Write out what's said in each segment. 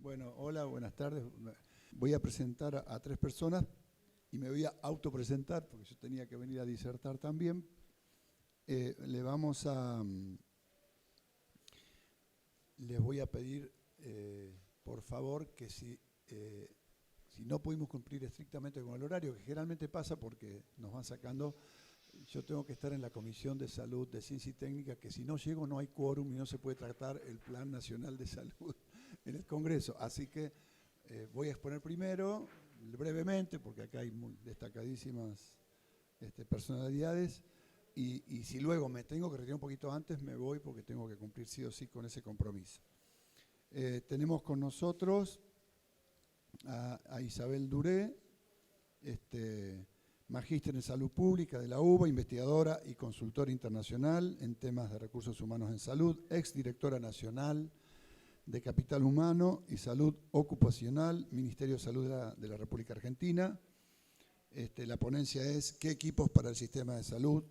Bueno, hola, buenas tardes. Voy a presentar a tres personas y me voy a autopresentar porque yo tenía que venir a disertar también. Les voy a pedir, por favor, que si no pudimos cumplir estrictamente con el horario, que generalmente pasa porque nos van sacando, yo tengo que estar en la Comisión de Salud, de Ciencia y Técnica, que si no llego no hay quórum y no se puede tratar el Plan Nacional de Salud en el Congreso. Así que voy a exponer primero, brevemente, porque acá hay muy destacadísimas personalidades, y si luego me tengo que retirar un poquito antes, me voy porque tengo que cumplir sí o sí con ese compromiso. Tenemos con nosotros a Isabel Duré, magíster en Salud Pública de la UBA, investigadora y consultora internacional en temas de recursos humanos en salud, exdirectora nacional de Capital Humano y Salud Ocupacional, Ministerio de Salud de la República Argentina. La ponencia es ¿qué equipos para el sistema de salud?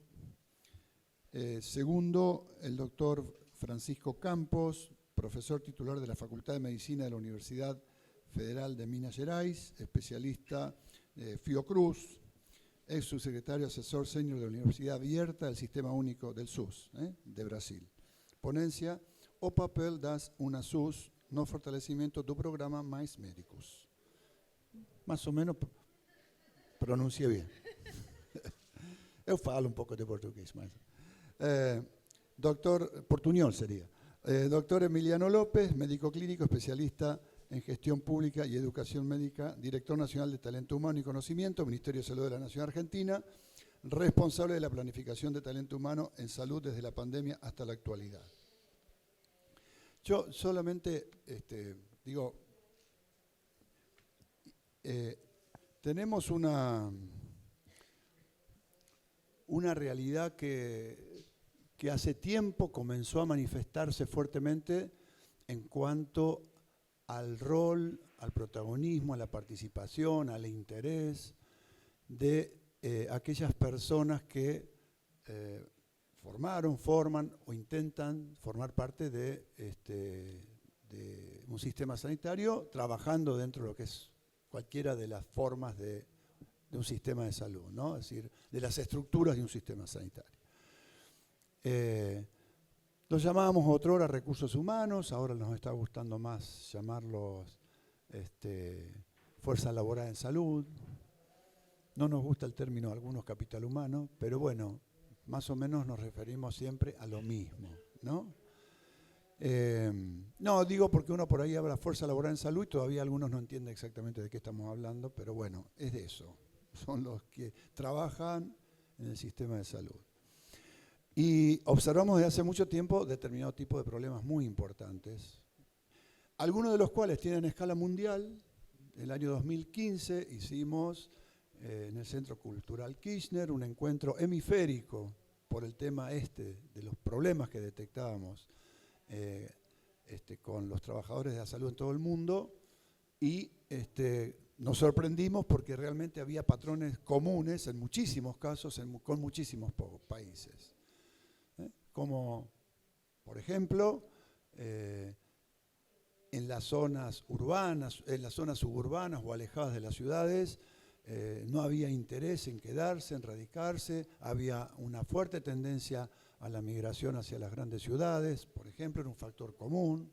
Segundo, el doctor Francisco Campos, profesor titular de la Facultad de Medicina de la Universidad Federal de Minas Gerais, especialista de Fiocruz, ex subsecretario asesor senior de la Universidad Abierta del Sistema Único del SUS, de Brasil. Ponencia, o papel das una SUS no fortalecimiento do programa Mais Médicos. Más o menos pronuncié bien. Eu falo un poco de portugués, mas... doctor Portuñol sería. Doctor Emiliano López, médico clínico, especialista en gestión pública y educación médica, director nacional de Talento Humano y Conocimiento, Ministerio de Salud de la Nación Argentina, responsable de la planificación de talento humano en salud desde la pandemia hasta la actualidad. Yo solamente digo, tenemos una realidad que hace tiempo comenzó a manifestarse fuertemente en cuanto al rol, al protagonismo, a la participación, al interés de aquellas personas que forman o intentan formar parte de un sistema sanitario, trabajando dentro de lo que es cualquiera de las formas de un sistema de salud, ¿no? Es decir, de las estructuras de un sistema sanitario. Los llamábamos otrora recursos humanos, ahora nos está gustando más llamarlos fuerza laboral en salud. No nos gusta el término algunos capital humano, pero bueno, más o menos nos referimos siempre a lo mismo, ¿no? No, digo porque uno por ahí habla fuerza laboral en salud y todavía algunos no entienden exactamente de qué estamos hablando, pero bueno, es de eso. Son los que trabajan en el sistema de salud. Y observamos desde hace mucho tiempo determinado tipo de problemas muy importantes, algunos de los cuales tienen escala mundial. El año 2015 hicimos en el Centro Cultural Kirchner un encuentro hemisférico por el tema de los problemas que detectábamos con los trabajadores de la salud en todo el mundo, y nos sorprendimos porque realmente había patrones comunes en muchísimos casos con muchísimos países. Como, por ejemplo, en las zonas urbanas, en las zonas suburbanas o alejadas de las ciudades, no había interés en quedarse, en radicarse, había una fuerte tendencia a la migración hacia las grandes ciudades, por ejemplo, era un factor común.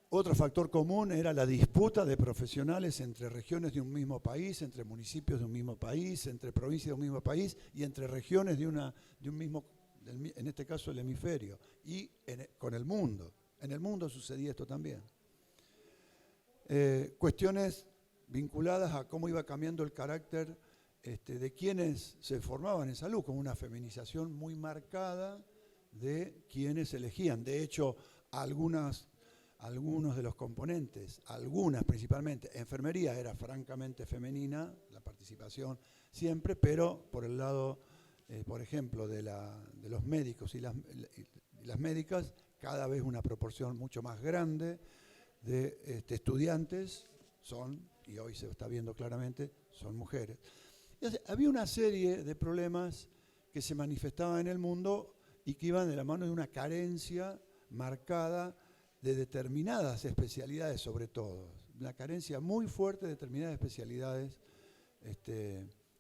Otro factor común era la disputa de profesionales entre regiones de un mismo país, entre municipios de un mismo país, entre provincias de un mismo país y entre regiones de un mismo, en este caso el hemisferio, y con el mundo. En el mundo sucedía esto también. Cuestiones vinculadas a cómo iba cambiando el carácter de quienes se formaban en salud, con una feminización muy marcada de quienes elegían. De hecho, algunos de los componentes, algunas principalmente, enfermería era francamente femenina, la participación siempre, pero por el lado, por ejemplo, de los médicos y las médicas, cada vez una proporción mucho más grande de estudiantes y hoy se está viendo claramente, son mujeres. Entonces, había una serie de problemas que se manifestaban en el mundo y que iban de la mano de una carencia marcada de determinadas especialidades sobre todo, una carencia muy fuerte de determinadas especialidades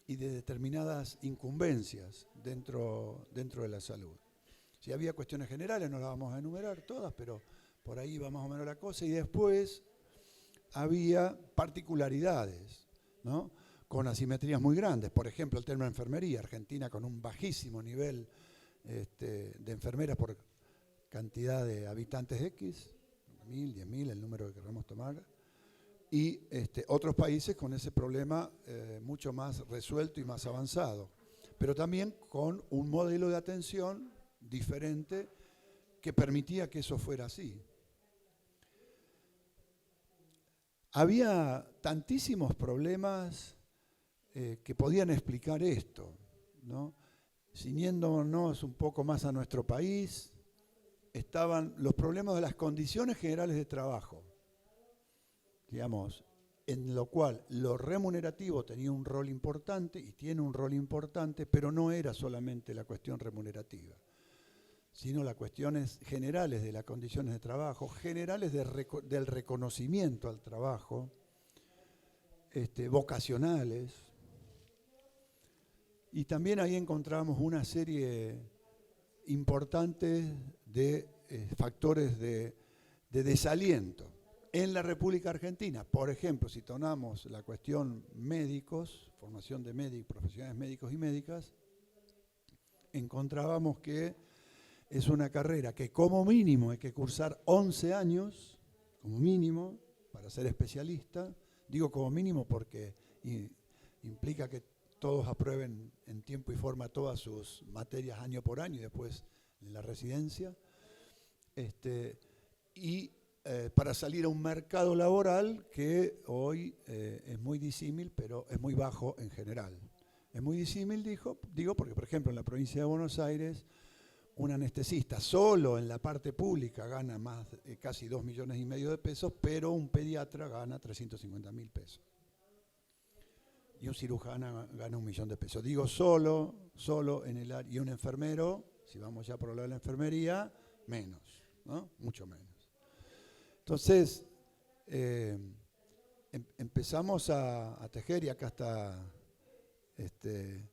y de determinadas incumbencias dentro de la salud. Si había cuestiones generales, no las vamos a enumerar todas, pero por ahí va más o menos la cosa, y después había particularidades, ¿no?, con asimetrías muy grandes. Por ejemplo, el tema de enfermería, Argentina con un bajísimo nivel de enfermeras por cantidad de habitantes X, 1.000, 10.000, el número que queramos tomar, y otros países con ese problema mucho más resuelto y más avanzado, pero también con un modelo de atención diferente que permitía que eso fuera así. Había tantísimos problemas que podían explicar esto, ¿no? Ciñéndonos un poco más a nuestro país, estaban los problemas de las condiciones generales de trabajo, digamos, en lo cual lo remunerativo tenía un rol importante y tiene un rol importante, pero no era solamente la cuestión remunerativa, sino las cuestiones generales de las condiciones de trabajo, generales del reconocimiento al trabajo, vocacionales. Y también ahí encontramos una serie importante de factores de desaliento en la República Argentina. Por ejemplo, si tomamos la cuestión médicos, formación de médicos, profesionales médicos y médicas, encontrábamos que es una carrera que como mínimo hay que cursar 11 años, como mínimo, para ser especialista. Digo como mínimo porque implica que todos aprueben en tiempo y forma todas sus materias año por año y después en la residencia. Para salir a un mercado laboral que hoy es muy disímil, pero es muy bajo en general. Es muy disímil, digo, porque por ejemplo en la provincia de Buenos Aires, un anestesista solo en la parte pública gana más casi 2,5 millones de pesos, pero un pediatra gana 350.000 pesos. Y un cirujano gana 1 millón de pesos. Digo solo en el área. Y un enfermero, si vamos ya por hablar de la enfermería, menos, ¿no? Mucho menos. Entonces, empezamos a tejer, y acá está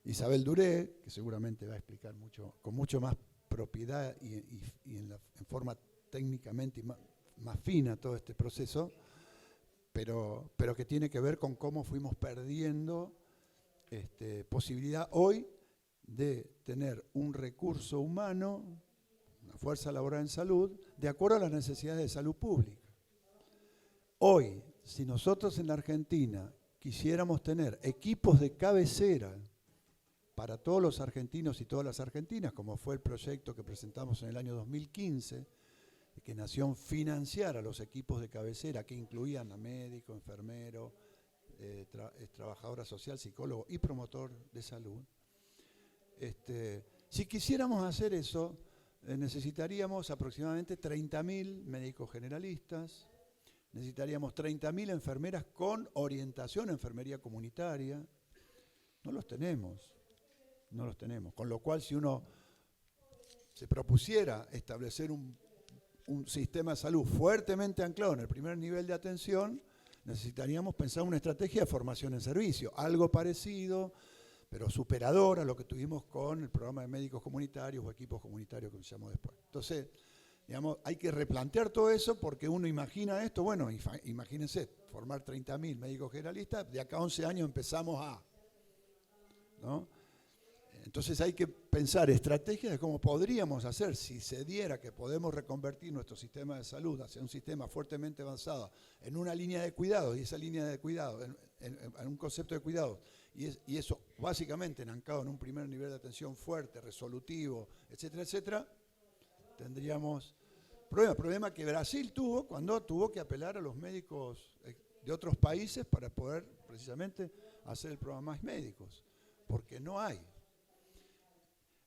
Isabel Duré, que seguramente va a explicar con mucho más propiedad y en forma técnicamente más fina todo este proceso, pero que tiene que ver con cómo fuimos perdiendo posibilidad hoy de tener un recurso humano, una fuerza laboral en salud, de acuerdo a las necesidades de salud pública. Hoy, si nosotros en la Argentina quisiéramos tener equipos de cabecera para todos los argentinos y todas las argentinas, como fue el proyecto que presentamos en el año 2015, que Nación financiara los equipos de cabecera, que incluían a médico, enfermero, trabajadora social, psicólogo y promotor de salud. Si quisiéramos hacer eso, necesitaríamos aproximadamente 30.000 médicos generalistas, necesitaríamos 30.000 enfermeras con orientación a enfermería comunitaria. No los tenemos. Con lo cual, si uno se propusiera establecer un sistema de salud fuertemente anclado en el primer nivel de atención, necesitaríamos pensar una estrategia de formación en servicio, algo parecido, pero superador a lo que tuvimos con el programa de médicos comunitarios o equipos comunitarios que se llamó después. Entonces, digamos, hay que replantear todo eso porque uno imagina esto, bueno, imagínense, formar 30.000 médicos generalistas, de acá a 11 años empezamos ¿no? Entonces hay que pensar estrategias de cómo podríamos hacer, si se diera que podemos reconvertir nuestro sistema de salud hacia un sistema fuertemente avanzado en una línea de cuidados, y esa línea de cuidados, en un concepto de cuidados, y eso básicamente enancado en un primer nivel de atención fuerte, resolutivo, etcétera, etcétera, tendríamos problema que Brasil tuvo cuando tuvo que apelar a los médicos de otros países para poder precisamente hacer el programa Más Médicos, porque no hay.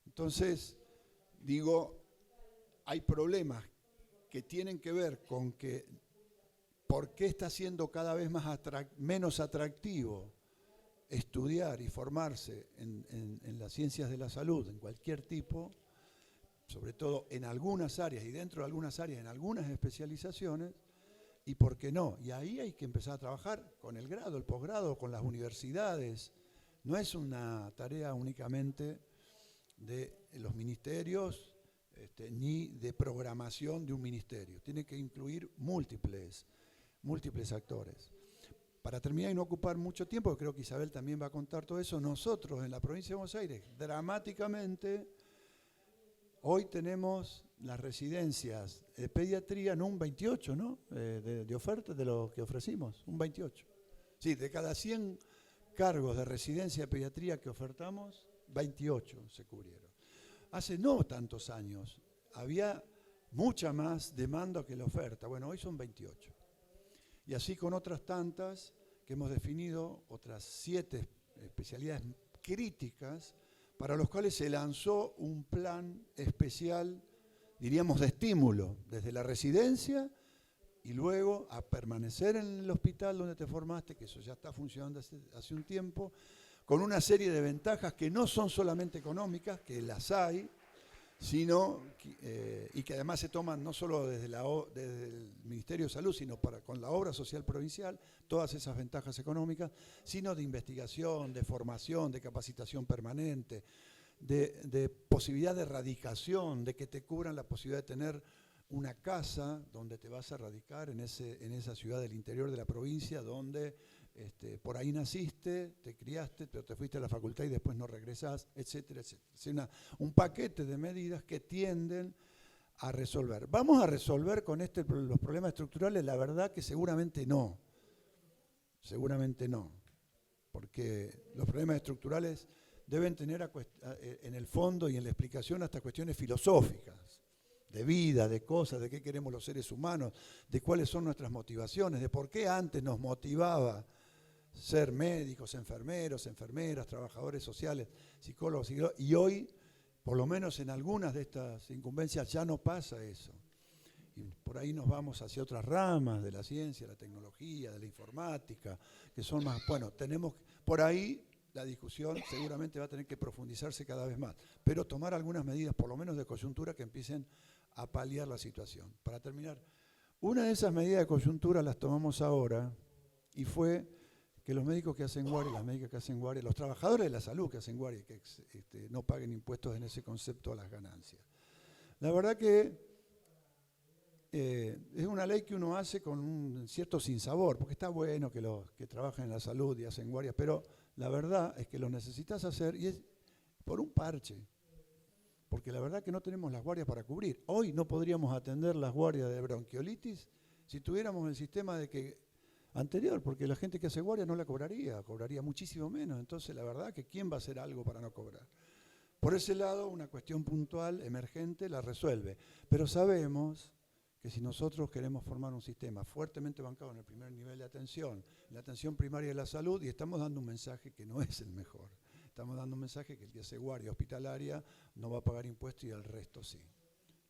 Entonces, digo, hay problemas que tienen que ver con que por qué está siendo cada vez menos atractivo estudiar y formarse en las ciencias de la salud, en cualquier tipo, sobre todo en algunas áreas y dentro de algunas áreas, en algunas especializaciones, y por qué no. Y ahí hay que empezar a trabajar con el grado, el posgrado, con las universidades. No es una tarea únicamente de los ministerios, ni de programación de un ministerio. Tiene que incluir múltiples actores. Para terminar y no ocupar mucho tiempo, creo que Isabel también va a contar todo eso, nosotros en la provincia de Buenos Aires, dramáticamente, hoy tenemos las residencias de pediatría, no un 28, ¿no? De oferta de lo que ofrecimos, un 28. Sí, de cada 100 cargos de residencia de pediatría que ofertamos, 28 se cubrieron. Hace no tantos años había mucha más demanda que la oferta. Bueno, hoy son 28. Y así con otras tantas que hemos definido, otras 7 especialidades críticas, para los cuales se lanzó un plan especial, diríamos, de estímulo, desde la residencia y luego a permanecer en el hospital donde te formaste, que eso ya está funcionando hace un tiempo, con una serie de ventajas que no son solamente económicas, que las hay, sino y que además se toman no solo desde el Ministerio de Salud, sino con la obra social provincial, todas esas ventajas económicas, sino de investigación, de formación, de capacitación permanente, de posibilidad de radicación, de que te cubran la posibilidad de tener una casa donde te vas a radicar en esa ciudad del interior de la provincia, donde por ahí naciste, te criaste, pero te fuiste a la facultad y después no regresás, etcétera, etcétera. Es un paquete de medidas que tienden a resolver. ¿Vamos a resolver con los problemas estructurales? La verdad que seguramente no. Seguramente no. Porque los problemas estructurales deben tener en el fondo y en la explicación hasta cuestiones filosóficas, de vida, de cosas, de qué queremos los seres humanos, de cuáles son nuestras motivaciones, de por qué antes nos motivaba ser médicos, enfermeros, enfermeras, trabajadores sociales, psicólogos, y hoy, por lo menos en algunas de estas incumbencias, ya no pasa eso. Y por ahí nos vamos hacia otras ramas de la ciencia, la tecnología, de la informática, que son más, bueno, por ahí la discusión seguramente va a tener que profundizarse cada vez más, pero tomar algunas medidas, por lo menos de coyuntura, que empiecen a paliar la situación. Para terminar, una de esas medidas de coyuntura las tomamos ahora, y fue que los médicos que hacen guardia, las médicas que hacen guardia, los trabajadores de la salud que hacen guardia, que no paguen impuestos en ese concepto a las ganancias. La verdad que es una ley que uno hace con un cierto sinsabor, porque está bueno que los que trabajan en la salud y hacen guardias, pero la verdad es que lo necesitas hacer y es por un parche, porque la verdad que no tenemos las guardias para cubrir. Hoy no podríamos atender las guardias de bronquiolitis si tuviéramos el sistema anterior, porque la gente que hace guardia no la cobraría muchísimo menos. Entonces, la verdad que ¿quién va a hacer algo para no cobrar? Por ese lado, una cuestión puntual, emergente, la resuelve. Pero sabemos que si nosotros queremos formar un sistema fuertemente bancado en el primer nivel de atención, la atención primaria de la salud, y estamos dando un mensaje que no es el mejor. Estamos dando un mensaje que el que hace guardia hospitalaria no va a pagar impuestos y el resto sí.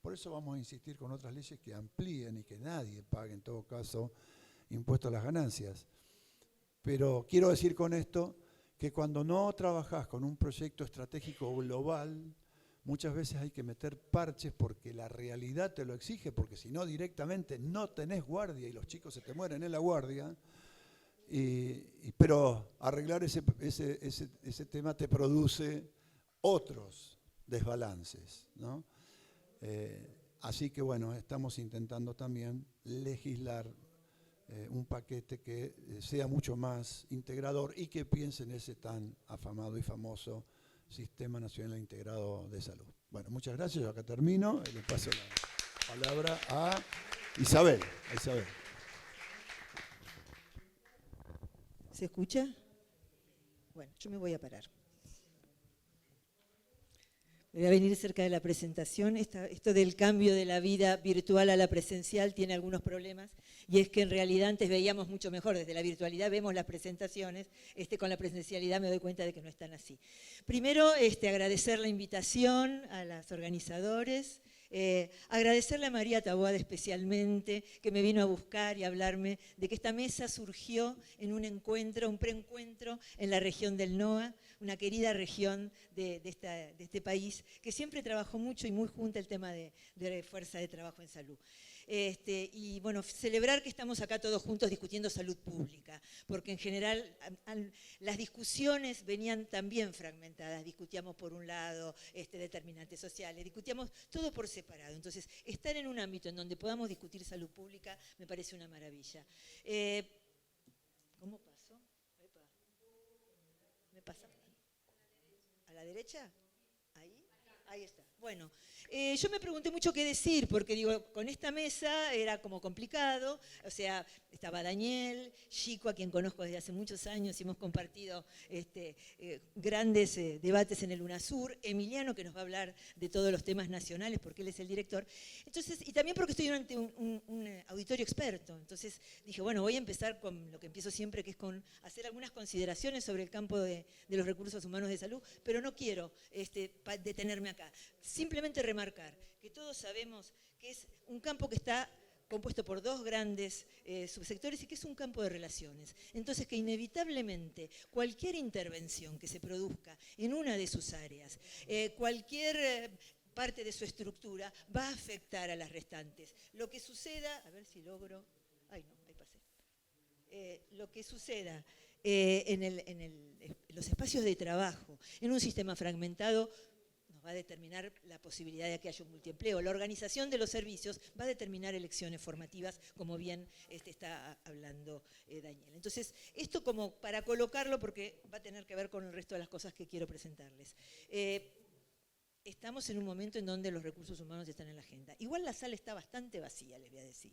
Por eso vamos a insistir con otras leyes que amplíen y que nadie pague, en todo caso, impuesto a las ganancias. Pero quiero decir con esto que cuando no trabajás con un proyecto estratégico global, muchas veces hay que meter parches porque la realidad te lo exige, porque si no directamente no tenés guardia y los chicos se te mueren en la guardia, pero arreglar ese tema te produce otros desbalances, ¿no? Así que bueno, estamos intentando también legislar un paquete que sea mucho más integrador y que piense en ese tan afamado y famoso Sistema Nacional Integrado de Salud. Bueno, muchas gracias, yo acá termino, le paso la palabra a Isabel. ¿Se escucha? Bueno, yo me voy a parar. Voy a venir cerca de la presentación. Esto del cambio de la vida virtual a la presencial tiene algunos problemas, y es que en realidad antes veíamos mucho mejor. Desde la virtualidad vemos las presentaciones, con la presencialidad me doy cuenta de que no están así. Primero, agradecer la invitación a los organizadores Agradecerle a María Taboada especialmente, que me vino a buscar y a hablarme de que esta mesa surgió en un encuentro, un preencuentro en la región del NOA, una querida región de este país, que siempre trabajó mucho y muy junto al tema de fuerza de trabajo en salud. Y bueno, celebrar que estamos acá todos juntos discutiendo salud pública, porque en general las discusiones venían también fragmentadas, discutíamos por un lado determinantes sociales, discutíamos todo por separado. Entonces, estar en un ámbito en donde podamos discutir salud pública me parece una maravilla. ¿Cómo pasó? Epa. ¿Me pasa? ¿A la derecha? ¿Ahí? Ahí está. Bueno, yo me pregunté mucho qué decir, porque digo, con esta mesa era como complicado, o sea, estaba Daniel, Chico, a quien conozco desde hace muchos años, y hemos compartido grandes debates en el UNASUR, Emiliano, que nos va a hablar de todos los temas nacionales, porque él es el director. Entonces, y también porque estoy ante un auditorio experto, entonces dije, bueno, voy a empezar con lo que empiezo siempre, que es con hacer algunas consideraciones sobre el campo de los recursos humanos de salud, pero no quiero detenerme acá. Simplemente remarcar que todos sabemos que es un campo que está compuesto por dos grandes subsectores y que es un campo de relaciones. Entonces, que inevitablemente cualquier intervención que se produzca en una de sus áreas, cualquier parte de su estructura, va a afectar a las restantes. Lo que suceda, a ver si logro, ay no, ahí pasé. Lo que suceda en los espacios de trabajo, en un sistema fragmentado, va a determinar la posibilidad de que haya un multiempleo. La organización de los servicios va a determinar elecciones formativas, como bien está hablando Daniel. Entonces, esto como para colocarlo, porque va a tener que ver con el resto de las cosas que quiero presentarles. Estamos en un momento en donde los recursos humanos están en la agenda. Igual la sala está bastante vacía, les voy a decir,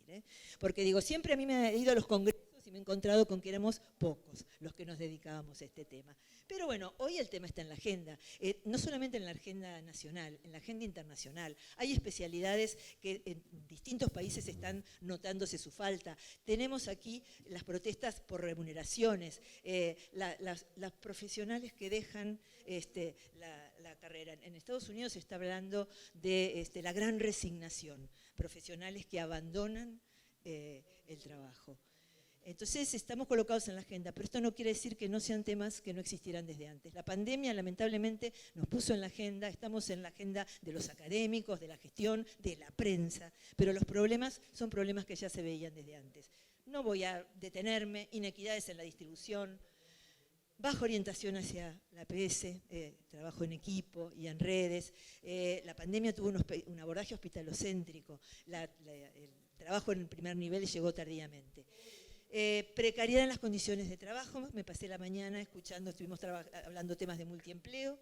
porque digo, siempre a mí me he ido a los congresos y me he encontrado con que éramos pocos los que nos dedicábamos a este tema. Pero bueno, hoy el tema está en la agenda, no solamente en la agenda nacional, en la agenda internacional. Hay especialidades que en distintos países están notándose su falta. Tenemos aquí las protestas por remuneraciones, las profesionales que dejan la carrera. En Estados Unidos se está hablando de la gran resignación, profesionales que abandonan el trabajo. Entonces estamos colocados en la agenda, pero esto no quiere decir que no sean temas que no existieran desde antes. La pandemia lamentablemente nos puso en la agenda, estamos en la agenda de los académicos, de la gestión, de la prensa, pero los problemas son problemas que ya se veían desde antes. No voy a detenerme, inequidades en la distribución, baja orientación hacia la APS, trabajo en equipo y en redes. La pandemia tuvo un abordaje hospitalocéntrico, el trabajo en el primer nivel llegó tardíamente. Precariedad en las condiciones de trabajo, me pasé la mañana escuchando, estuvimos hablando temas de multiempleo,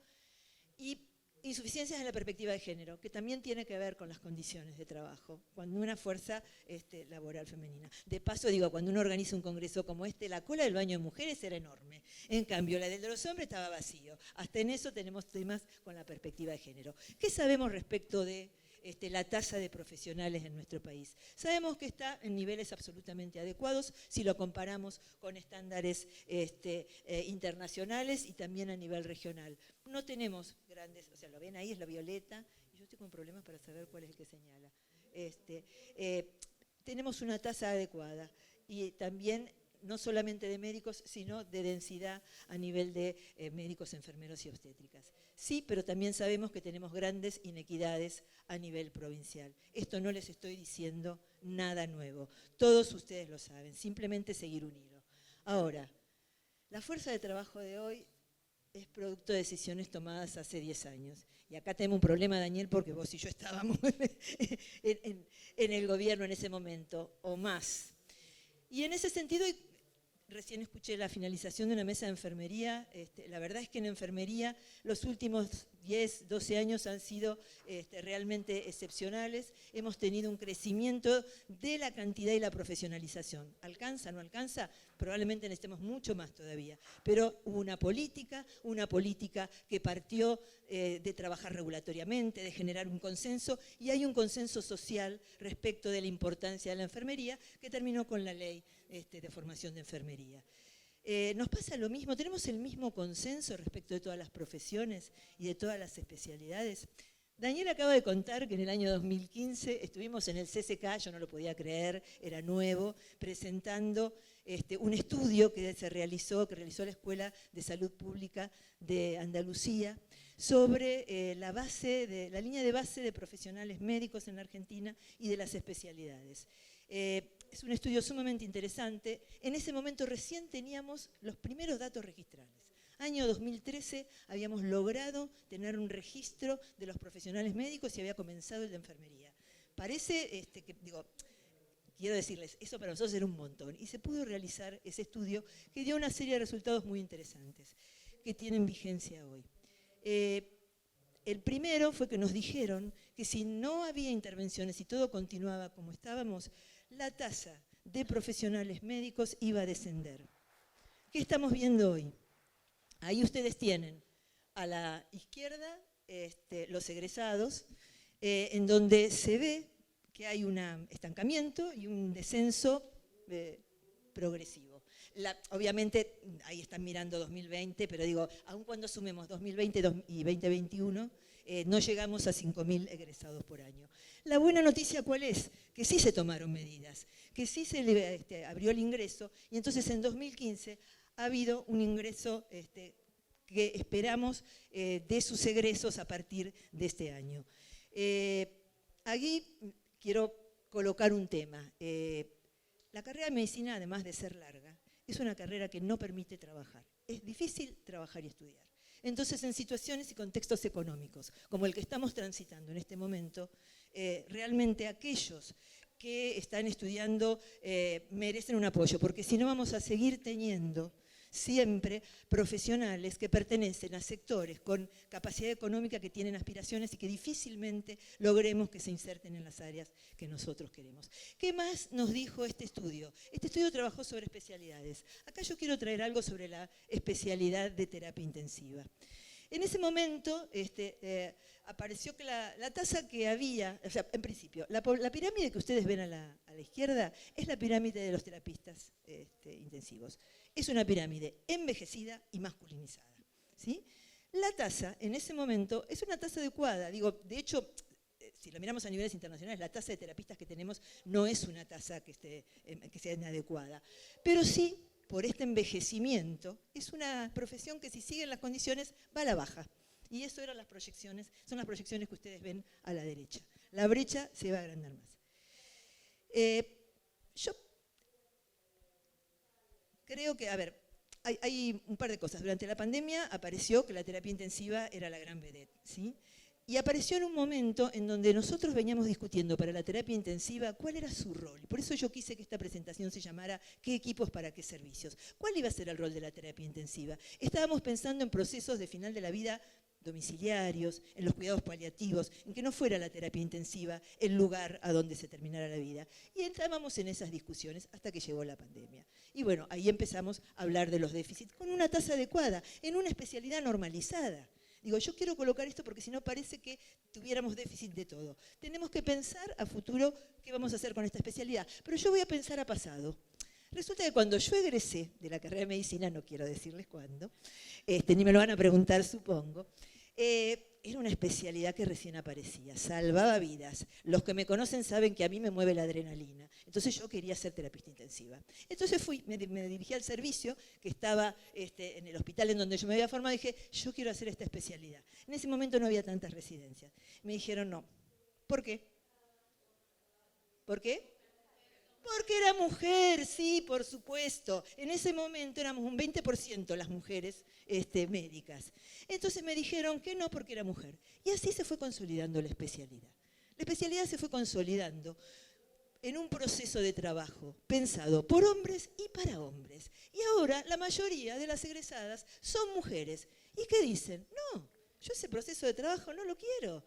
y insuficiencias en la perspectiva de género, que también tiene que ver con las condiciones de trabajo, cuando una fuerza laboral femenina. De paso digo, cuando uno organiza un congreso como la cola del baño de mujeres era enorme, en cambio la de los hombres estaba vacío. Hasta en eso tenemos temas con la perspectiva de género. ¿Qué sabemos respecto de la tasa de profesionales en nuestro país? Sabemos que está en niveles absolutamente adecuados si lo comparamos con estándares internacionales y también a nivel regional. No tenemos grandes, o sea, lo ven ahí, es la violeta, y yo estoy con problemas para saber cuál es el que señala. Tenemos una tasa adecuada y también no solamente de médicos, sino de densidad a nivel de médicos, enfermeros y obstétricas. Sí, pero también sabemos que tenemos grandes inequidades a nivel provincial. Esto no les estoy diciendo nada nuevo. Todos ustedes lo saben, simplemente seguir un hilo. Ahora, la fuerza de trabajo de hoy es producto de decisiones tomadas hace 10 años. Y acá tenemos un problema, Daniel, porque vos y yo estábamos en el gobierno en ese momento, o más. Y en ese sentido, recién escuché la finalización de una mesa de enfermería. La verdad es que en enfermería los últimos 10, 12 años han sido realmente excepcionales. Hemos tenido un crecimiento de la cantidad y la profesionalización. ¿Alcanza, no alcanza? Probablemente necesitemos mucho más todavía. Pero hubo una política que partió de trabajar regulatoriamente, de generar un consenso, y hay un consenso social respecto de la importancia de la enfermería que terminó con la ley de formación de enfermería. Nos pasa lo mismo, tenemos el mismo consenso respecto de todas las profesiones y de todas las especialidades. Daniel acaba de contar que en el año 2015 estuvimos en el CCK, yo no lo podía creer, era nuevo, presentando un estudio que realizó la Escuela de Salud Pública de Andalucía sobre la línea de base de profesionales médicos en la Argentina y de las especialidades. Es un estudio sumamente interesante. En ese momento recién teníamos los primeros datos registrales. Año 2013 habíamos logrado tener un registro de los profesionales médicos y había comenzado el de enfermería. Parece quiero decirles, eso para nosotros era un montón. Y se pudo realizar ese estudio que dio una serie de resultados muy interesantes que tienen vigencia hoy. El primero fue que nos dijeron que si no había intervenciones y todo continuaba como estábamos, la tasa de profesionales médicos iba a descender. ¿Qué estamos viendo hoy? Ahí ustedes tienen a la izquierda los egresados, en donde se ve que hay un estancamiento y un descenso progresivo. Obviamente, ahí están mirando 2020, pero digo, aun cuando sumemos 2020 y 2021, no llegamos a 5.000 egresados por año. La buena noticia, ¿cuál es? Que sí se tomaron medidas, que sí se abrió el ingreso, y entonces en 2015 ha habido un ingreso que esperamos de sus egresos a partir de este año. Aquí quiero colocar un tema. La carrera de medicina, además de ser larga, es una carrera que no permite trabajar. Es difícil trabajar y estudiar. Entonces, en situaciones y contextos económicos, como el que estamos transitando en este momento, realmente aquellos que están estudiando merecen un apoyo, porque si no vamos a seguir teniendo siempre profesionales que pertenecen a sectores con capacidad económica que tienen aspiraciones y que difícilmente logremos que se inserten en las áreas que nosotros queremos. ¿Qué más nos dijo este estudio? Este estudio trabajó sobre especialidades. Acá yo quiero traer algo sobre la especialidad de terapia intensiva. En ese momento apareció que la tasa que había, o sea, en principio, la pirámide que ustedes ven a la izquierda es la pirámide de los terapistas intensivos. Es una pirámide envejecida y masculinizada, ¿sí? La tasa en ese momento es una tasa adecuada. Digo, de hecho, si lo miramos a niveles internacionales, la tasa de terapistas que tenemos no es una tasa que sea inadecuada. Pero sí, por este envejecimiento, es una profesión que si siguen las condiciones va a la baja. Y eso eran las proyecciones, son las proyecciones que ustedes ven a la derecha. La brecha se va a agrandar más. Yo creo que, hay un par de cosas. Durante la pandemia apareció que la terapia intensiva era la gran vedette, ¿sí? Y apareció en un momento en donde nosotros veníamos discutiendo para la terapia intensiva cuál era su rol. Por eso yo quise que esta presentación se llamara ¿Qué equipos para qué servicios? ¿Cuál iba a ser el rol de la terapia intensiva? Estábamos pensando en procesos de final de la vida domiciliarios, en los cuidados paliativos, en que no fuera la terapia intensiva el lugar a donde se terminara la vida. Y estábamos en esas discusiones hasta que llegó la pandemia. Y bueno, ahí empezamos a hablar de los déficits con una tasa adecuada, en una especialidad normalizada. Digo, yo quiero colocar esto porque si no parece que tuviéramos déficit de todo. Tenemos que pensar a futuro qué vamos a hacer con esta especialidad. Pero yo voy a pensar a pasado. Resulta que cuando yo egresé de la carrera de medicina, no quiero decirles cuándo, ni me lo van a preguntar, supongo, era una especialidad que recién aparecía, salvaba vidas. Los que me conocen saben que a mí me mueve la adrenalina. Entonces yo quería ser terapista intensiva. Entonces me dirigí al servicio que estaba en el hospital en donde yo me había formado y dije, yo quiero hacer esta especialidad. En ese momento no había tantas residencias. Me dijeron no. ¿Por qué? ¿Por qué? Porque era mujer, sí, por supuesto. En ese momento éramos un 20% las mujeres médicas. Entonces me dijeron que no porque era mujer. Y así se fue consolidando la especialidad. La especialidad se fue consolidando en un proceso de trabajo pensado por hombres y para hombres. Y ahora la mayoría de las egresadas son mujeres. ¿Y qué dicen? No, yo ese proceso de trabajo no lo quiero.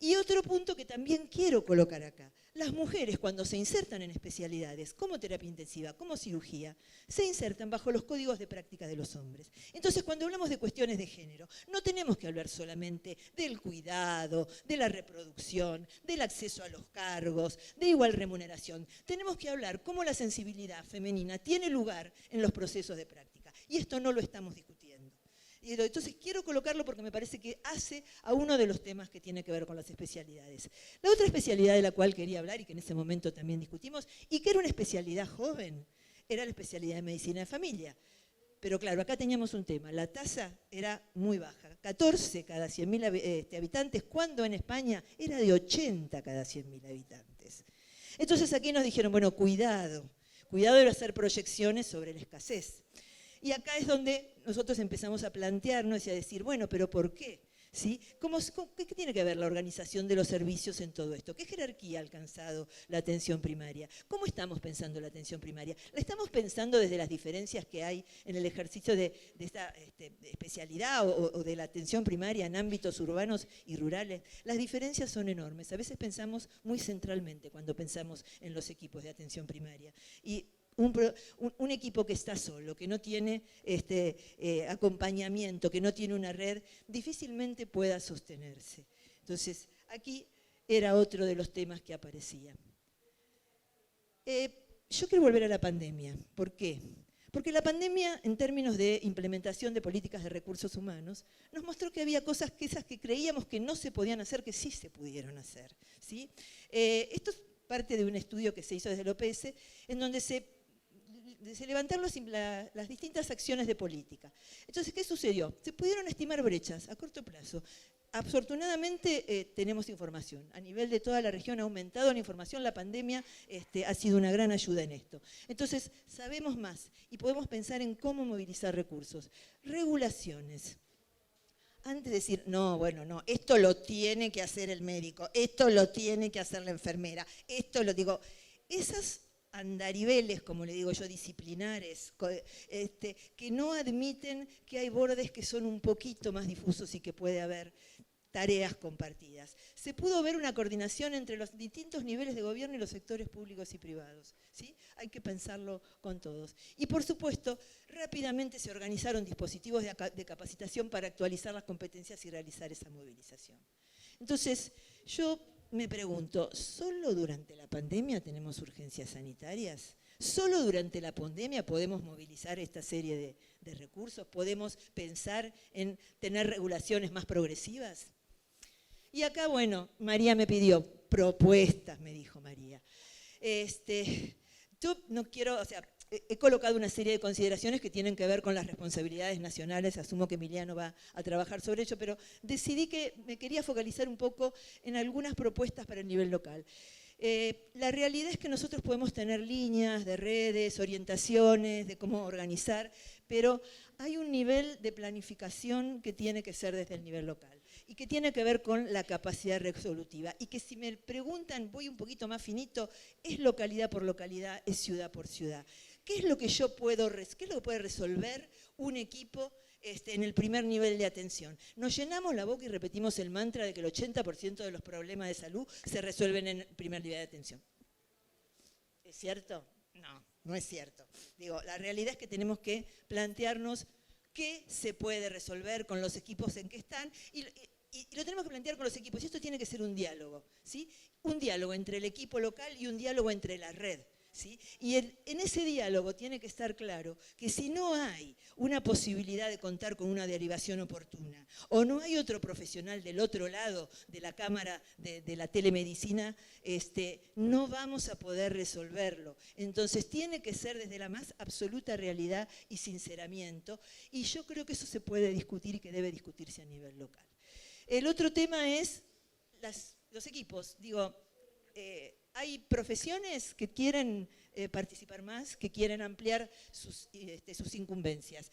Y otro punto que también quiero colocar acá. Las mujeres cuando se insertan en especialidades como terapia intensiva, como cirugía, se insertan bajo los códigos de práctica de los hombres. Entonces cuando hablamos de cuestiones de género, no tenemos que hablar solamente del cuidado, de la reproducción, del acceso a los cargos, de igual remuneración. Tenemos que hablar cómo la sensibilidad femenina tiene lugar en los procesos de práctica. Y esto no lo estamos discutiendo. Y entonces quiero colocarlo porque me parece que hace a uno de los temas que tiene que ver con las especialidades. La otra especialidad de la cual quería hablar y que en ese momento también discutimos, y que era una especialidad joven, era la especialidad de medicina de familia. Pero claro, acá teníamos un tema, la tasa era muy baja, 14 cada 100.000 habitantes, cuando en España era de 80 cada 100.000 habitantes. Entonces aquí nos dijeron, bueno, cuidado de hacer proyecciones sobre la escasez. Y acá es donde nosotros empezamos a plantearnos y a decir, bueno, ¿pero por qué? ¿Sí? ¿Qué tiene que ver la organización de los servicios en todo esto? ¿Qué jerarquía ha alcanzado la atención primaria? ¿Cómo estamos pensando la atención primaria? ¿La estamos pensando desde las diferencias que hay en el ejercicio de esta especialidad o de la atención primaria en ámbitos urbanos y rurales? Las diferencias son enormes. A veces pensamos muy centralmente cuando pensamos en los equipos de atención primaria. Y un equipo que está solo, que no tiene acompañamiento, que no tiene una red, difícilmente pueda sostenerse. Entonces, aquí era otro de los temas que aparecían. Yo quiero volver a la pandemia. ¿Por qué? Porque la pandemia, en términos de implementación de políticas de recursos humanos, nos mostró que había cosas que esas que creíamos que no se podían hacer, que sí se pudieron hacer, ¿sí? Esto es parte de un estudio que se hizo desde el OPS, en donde se levantaron las distintas acciones de política. Entonces, ¿qué sucedió? Se pudieron estimar brechas a corto plazo. Afortunadamente tenemos información. A nivel de toda la región ha aumentado la información. La pandemia ha sido una gran ayuda en esto. Entonces, sabemos más y podemos pensar en cómo movilizar recursos. Regulaciones. Antes de decir, no, bueno, no, esto lo tiene que hacer el médico, esto lo tiene que hacer la enfermera, esto lo digo, esas andariveles, como le digo yo, disciplinares, que no admiten que hay bordes que son un poquito más difusos y que puede haber tareas compartidas. Se pudo ver una coordinación entre los distintos niveles de gobierno y los sectores públicos y privados, ¿sí? Hay que pensarlo con todos. Y por supuesto, rápidamente se organizaron dispositivos de capacitación para actualizar las competencias y realizar esa movilización. Entonces, yo me pregunto, ¿solo durante la pandemia tenemos urgencias sanitarias? ¿Solo durante la pandemia podemos movilizar esta serie de recursos? ¿Podemos pensar en tener regulaciones más progresivas? Y acá, bueno, María me pidió propuestas, me dijo María. Yo no quiero, o sea, he colocado una serie de consideraciones que tienen que ver con las responsabilidades nacionales, asumo que Emiliano va a trabajar sobre ello, pero decidí que me quería focalizar un poco en algunas propuestas para el nivel local. La realidad es que nosotros podemos tener líneas de redes, orientaciones de cómo organizar, pero hay un nivel de planificación que tiene que ser desde el nivel local y que tiene que ver con la capacidad resolutiva. Y que si me preguntan, voy un poquito más finito, es localidad por localidad, es ciudad por ciudad. ¿Qué es lo que puede resolver un equipo en el primer nivel de atención? Nos llenamos la boca y repetimos el mantra de que el 80% de los problemas de salud se resuelven en el primer nivel de atención. ¿Es cierto? No, no es cierto. Digo, la realidad es que tenemos que plantearnos qué se puede resolver con los equipos en que están y lo tenemos que plantear con los equipos. Y esto tiene que ser un diálogo, ¿sí? Un diálogo entre el equipo local y un diálogo entre la red. ¿Sí? Y en ese diálogo tiene que estar claro que si no hay una posibilidad de contar con una derivación oportuna o no hay otro profesional del otro lado de la cámara de la telemedicina, no vamos a poder resolverlo. Entonces tiene que ser desde la más absoluta realidad y sinceramiento, y yo creo que eso se puede discutir y que debe discutirse a nivel local. El otro tema es los equipos. Digo, hay profesiones que quieren participar más, que quieren ampliar sus incumbencias.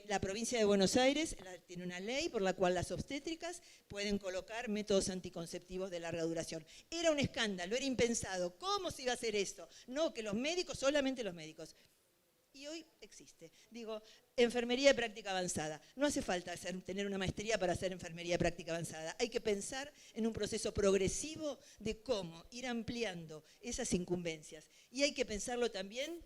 La provincia de Buenos Aires tiene una ley por la cual las obstétricas pueden colocar métodos anticonceptivos de larga duración. Era un escándalo, era impensado. ¿Cómo se iba a hacer esto? No, que los médicos, solamente los médicos. Y hoy existe. Digo, enfermería de práctica avanzada. No hace falta tener una maestría para hacer enfermería de práctica avanzada. Hay que pensar en un proceso progresivo de cómo ir ampliando esas incumbencias. Y hay que pensarlo también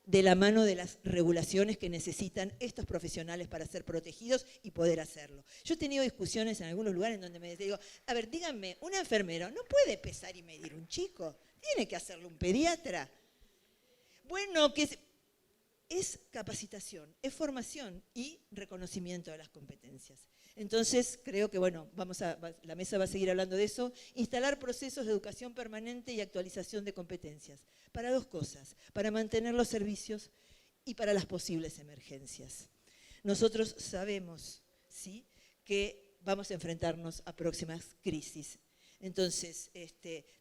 de la mano de las regulaciones que necesitan estos profesionales para ser protegidos y poder hacerlo. Yo he tenido discusiones en algunos lugares en donde me digo, a ver, díganme, un enfermero no puede pesar y medir un chico, tiene que hacerlo un pediatra. Bueno, es capacitación, es formación y reconocimiento de las competencias. Entonces, creo que, bueno, la mesa va a seguir hablando de eso, instalar procesos de educación permanente y actualización de competencias, para dos cosas, para mantener los servicios y para las posibles emergencias. Nosotros sabemos, ¿sí?, que vamos a enfrentarnos a próximas crisis. Entonces,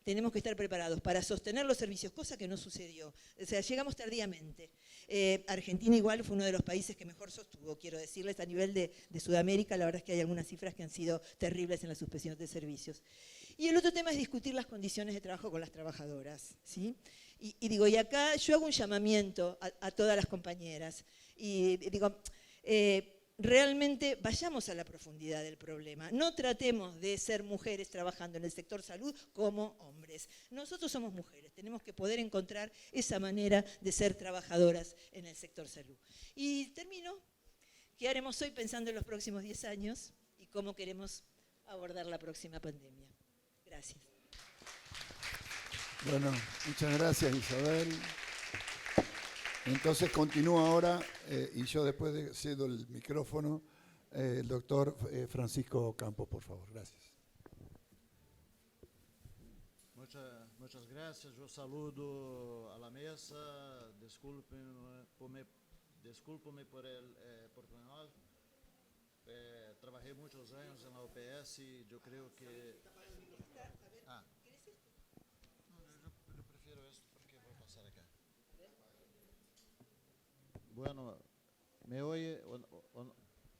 tenemos que estar preparados para sostener los servicios, cosa que no sucedió. O sea, llegamos tardíamente. Argentina igual fue uno de los países que mejor sostuvo, quiero decirles, a nivel de Sudamérica. La verdad es que hay algunas cifras que han sido terribles en la suspensión de servicios. Y el otro tema es discutir las condiciones de trabajo con las trabajadoras, ¿sí? Y acá yo hago un llamamiento a todas las compañeras. Y digo, realmente vayamos a la profundidad del problema. No tratemos de ser mujeres trabajando en el sector salud como hombres. Nosotros somos mujeres, tenemos que poder encontrar esa manera de ser trabajadoras en el sector salud. Y termino. ¿Qué haremos hoy pensando en los próximos 10 años y cómo queremos abordar la próxima pandemia? Gracias. Bueno, muchas gracias, Isabel. Entonces continúa ahora, y yo después cedo el micrófono, el doctor Francisco Campos, por favor. Gracias. Muchas gracias. Yo saludo a la mesa. Descúlpeme por el portuñol. Trabajé muchos años en la OPS y yo creo que... Yo prefiero esto porque voy a pasar acá. Bueno, ¿me oye?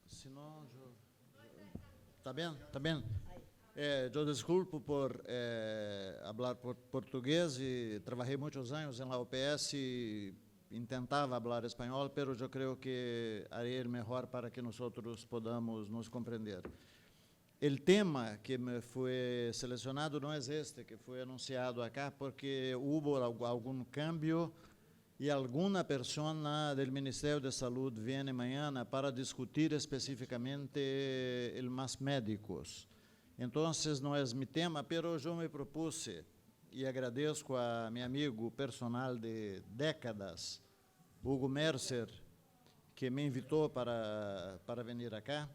Si no, yo... ¿Está bien? ¿Está bien? Yo disculpo por hablar portugués y trabajé muchos años en la OPS y intentaba hablar español, pero yo creo que haré el mejor para que nosotros podamos nos comprender. El tema que me fue seleccionado no es este que fue anunciado acá, porque hubo algún cambio y alguna persona del Ministerio de Salud viene mañana para discutir específicamente el más médicos. Entonces no es mi tema, pero yo me propuse y agradezco a mi amigo personal de décadas, Hugo Mercer, que me invitó para venir acá,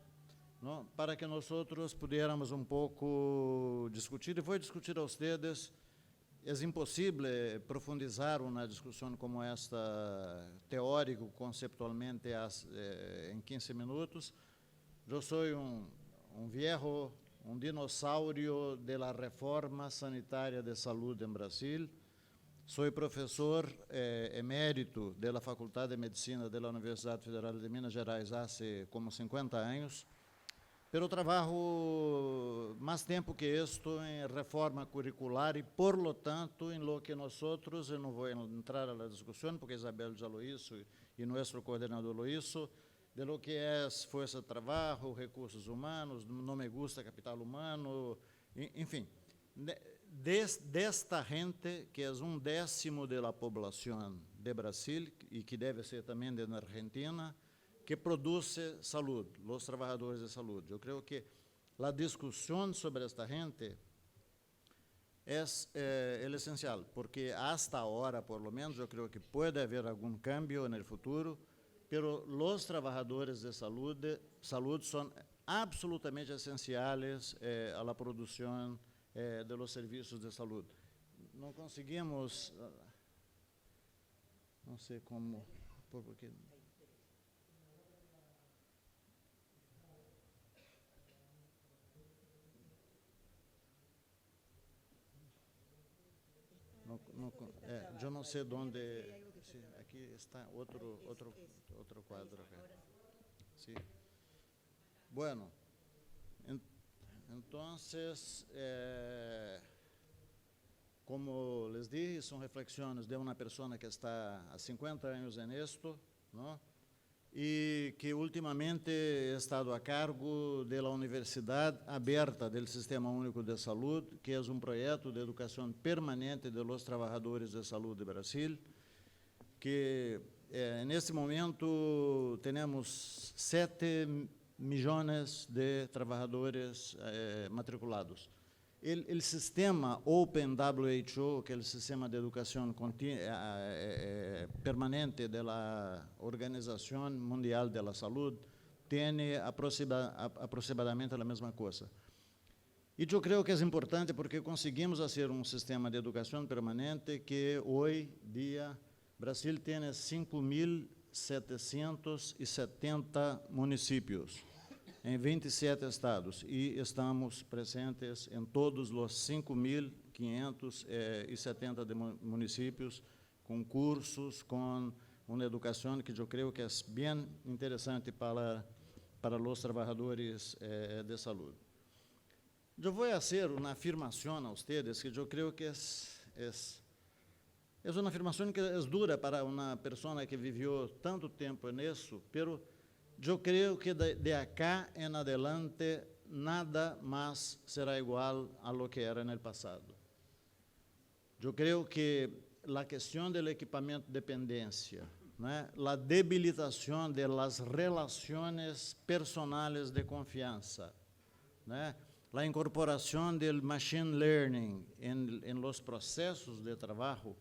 ¿no?, para que nosotros pudiéramos un poco discutir, y voy a discutir a ustedes. Es imposible profundizar una discusión como esta, teórico, conceptualmente, en 15 minutos. Yo soy un viejo, un dinosaurio de la reforma sanitaria de salud en Brasil. Soy profesor emérito de la Facultad de Medicina de la Universidad Federal de Minas Gerais hace como 50 años. Pero trabajo más tiempo que esto en reforma curricular y, por lo tanto, en lo que nosotros, yo no voy a entrar a la discusión porque Isabel ya lo hizo y nuestro coordinador lo hizo, de lo que es fuerza de trabajo, recursos humanos, no me gusta capital humano, en fin, de esta gente que es 1/10 de la población de Brasil y que debe ser también de Argentina, que produce salud, los trabajadores de salud. Yo creo que la discusión sobre esta gente es el esencial, porque hasta ahora, por lo menos, yo creo que puede haber algún cambio en el futuro, pero los trabajadores de salud son absolutamente esenciales a la producción de los servicios de salud. No conseguimos, no sé cómo, porque... yo no sé dónde, sí, aquí está otro cuadro acá. Sí. Bueno, entonces, como les dije, son reflexiones de una persona que está a 50 años en esto, ¿no?, y que últimamente he estado a cargo de la Universidad Abierta del Sistema Único de Salud, que es un proyecto de educación permanente de los trabajadores de salud de Brasil, que en este momento tenemos 7 millones de trabajadores matriculados. El sistema Open WHO, que é o sistema de educação permanente da Organização Mundial da Saúde tem aproximadamente a mesma coisa. E eu creio que é importante porque conseguimos fazer um sistema de educação permanente que hoje dia Brasil tem 5.770 municípios em 27 estados e estamos presentes em todos os 5.570 municípios com cursos, com uma educação que eu creio que é bem interessante para os trabalhadores de saúde. Eu vou fazer uma afirmação a vocês que eu creio que é uma afirmação que é dura para uma pessoa que viveu tanto tempo nisso, mas eu creio que de acá em adelante nada mais será igual a lo que era no passado. Eu creio que a questão do equipamento de dependência, né, a debilitação das relações personais de confiança, né, a incorporação do machine learning em los processos de trabalho,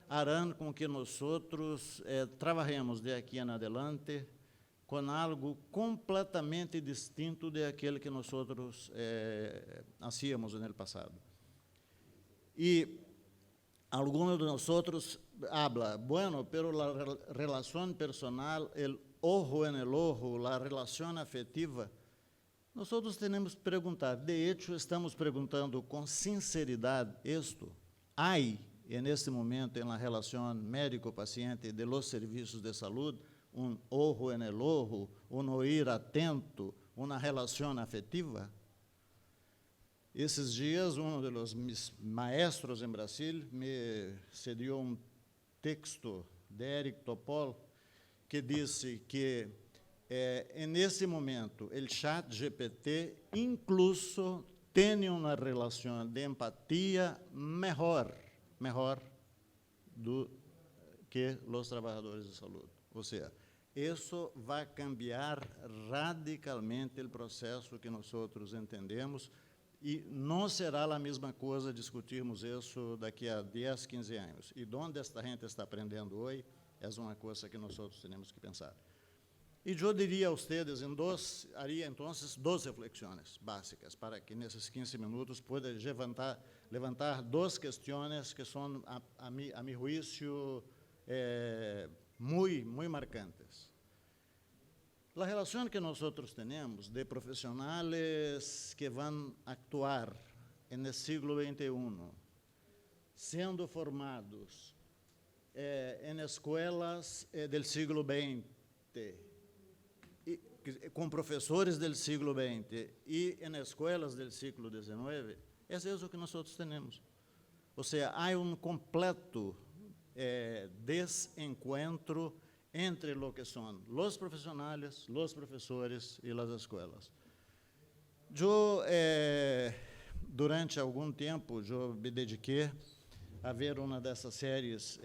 harão com que nós trabalhemos de aqui em adelante com algo completamente distinto de aquele que nós hacíamos no passado. E alguns de nós habla, bueno, pero la relação personal, el ojo en el ojo, la relação afetiva, nós temos que perguntar, de hecho, estamos perguntando com sinceridade isto, neste momento, na relação médico-paciente de los serviços de saúde, ojo en el ojo, oír atento, uma relação afetiva? Esses dias, dos meus maestros em Brasil me cediu texto de Eric Topol que disse que nesse momento o chat GPT incluso tem uma relação de empatia melhor do que os trabalhadores de saúde. Ou seja, isso vai cambiar radicalmente o processo que nós entendemos e não será a mesma coisa discutirmos isso daqui a 10, 15 anos. E onde esta gente está aprendendo hoje é uma coisa que nós temos que pensar. E eu diria a vocês, haria então 2 reflexões básicas para que nesses 15 minutos pueda levantar 2 questões que são, a meu juízo, muito marcantes. A relação que nós temos de profissionais que vão actuar no século XXI, sendo formados em escolas do século XX, com professores do século XX e em escolas do século XIX, é isso que nós temos. Ou seja, há completo desencontro entre lo que são os profissionais, os professores e as escolas. Eu, durante algum tempo, eu me dediquei a ver uma dessas séries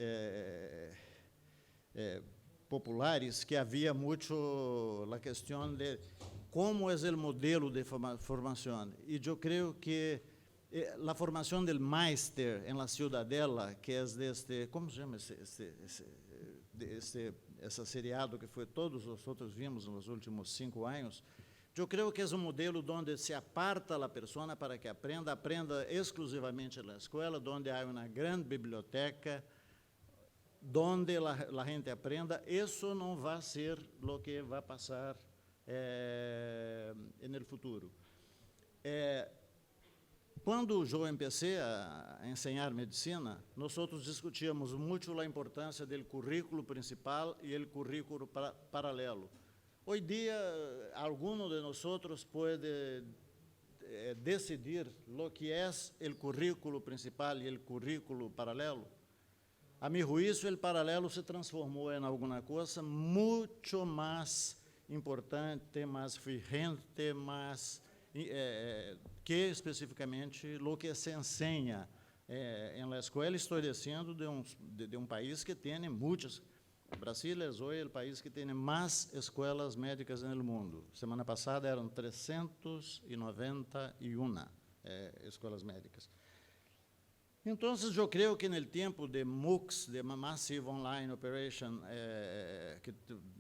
populares que havia muito a questão de como é o modelo de formação. E eu creio que a formação do Meister em la Ciudadela, que é deste, como se chama esse seriado que foi todos os outros vimos nos últimos 5 anos, eu creio que é um modelo onde se aparta a pessoa para que aprenda exclusivamente na escola, onde há uma grande biblioteca, onde a gente aprenda. Isso não vai ser o que vai passar no futuro. Quando eu comecei a ensinar medicina, nós discutíamos muito a importância do currículo principal e o currículo paralelo. Hoje dia, algum de nós pode decidir o que é o currículo principal e o currículo paralelo. A meu juízo, o paralelo se transformou em alguma coisa muito mais importante, mais vigente, mais que especificamente o que se ensina na escola. Estou dizendo de um país que tem muitas. O Brasil é hoje o país que tem mais escolas médicas no mundo. Semana passada eram 391 escolas médicas. Entonces, yo creo que en el tiempo de MOOCs, de Massive Online Operation,